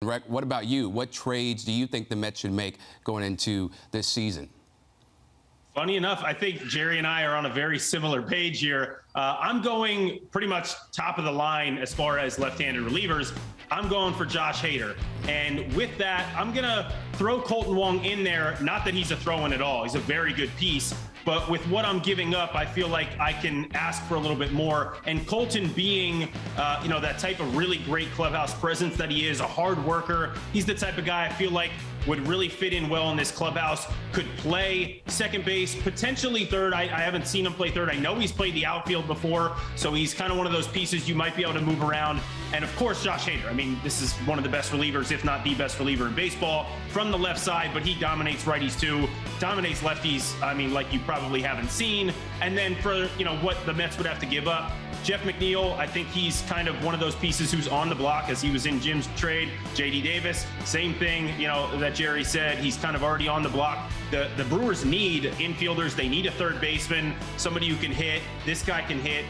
What about you? What trades do you think the Mets should make going into this season? Funny enough, I think Jerry and I are on a very similar page here. I'm going pretty much top of the line as far as left-handed relievers. I'm going for Josh Hader. And with that, I'm going to throw Kolten Wong in there. Not that he's a throw-in at all. He's a very good piece. But with what I'm giving up, I feel like I can ask for a little bit more. And Kolten being, that type of really great clubhouse presence that he is, a hard worker. He's the type of guy I feel like would really fit in well in this clubhouse, could play second base, potentially third. I haven't seen him play third. I know he's played the outfield before, so he's kind of one of those pieces you might be able to move around. And of course, Josh Hader. I mean, this is one of the best relievers, if not the best reliever in baseball from the left side, but he dominates righties too, dominates lefties, I mean, like you probably haven't seen. And then for, what the Mets would have to give up, Jeff McNeil, I think he's kind of one of those pieces who's on the block as he was in Jim's trade. J.D. Davis, same thing, that Jerry said. He's kind of already on the block. The Brewers need infielders. They need a third baseman, somebody who can hit. This guy can hit.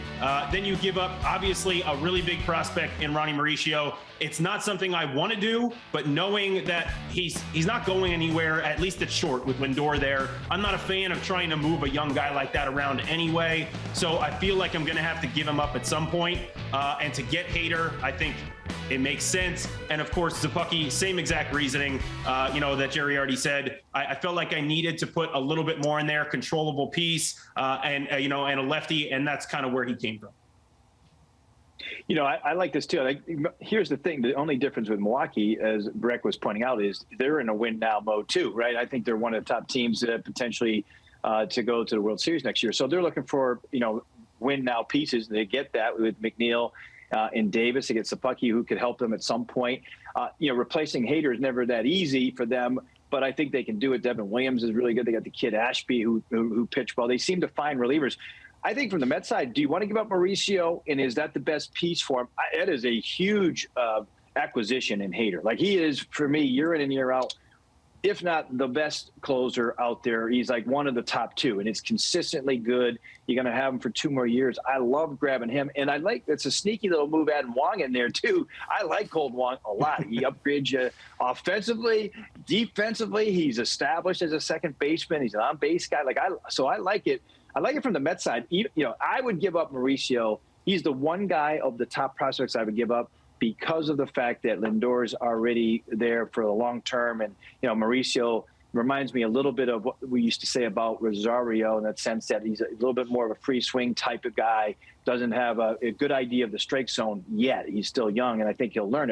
Then you give up, obviously, a really big prospect in Ronny Mauricio. It's not something I want to do, but knowing that he's not going anywhere, at least at short with Lindor there, I'm not a fan of trying to move a young guy like that around anyway. So I feel like I'm going to have to give him up at some point. And to get Hader, I think it makes sense. And of course, Szapucki, same exact reasoning, that Jerry already said. I felt like I needed to put a little bit more in there, controllable piece, and a lefty, and that's kind of where he came from. I like this too. Here's the thing. The only difference with Milwaukee, as Breck was pointing out, is they're in a win now mode too, right? I think they're one of the top teams potentially to go to the World Series next year. So they're looking for, win now pieces. They get that with McNeil and Davis. They get Szapucki, who could help them at some point. Replacing Hader is never that easy for them, but I think they can do it. Devin Williams is really good. They got the kid Ashby who pitched well. They seem to find relievers. I think from the Mets side, do you want to give up Mauricio, and is that the best piece for him? That is a huge acquisition in Hader. Like, he is, for me, year in and year out, if not the best closer out there. He's like one of the top two, and it's consistently good. You're going to have him for 2 more years. I love grabbing him, and it's a sneaky little move adding Wong in there too. I like Kolten Wong a lot. He upgrades you offensively, defensively. He's established as a second baseman. He's an on-base guy. So I like it. I like it from the Mets side. I would give up Mauricio. He's the one guy of the top prospects I would give up because of the fact that Lindor's already there for the long term. And, Mauricio reminds me a little bit of what we used to say about Rosario, in that sense that he's a little bit more of a free swing type of guy, doesn't have a good idea of the strike zone yet. He's still young, and I think he'll learn it.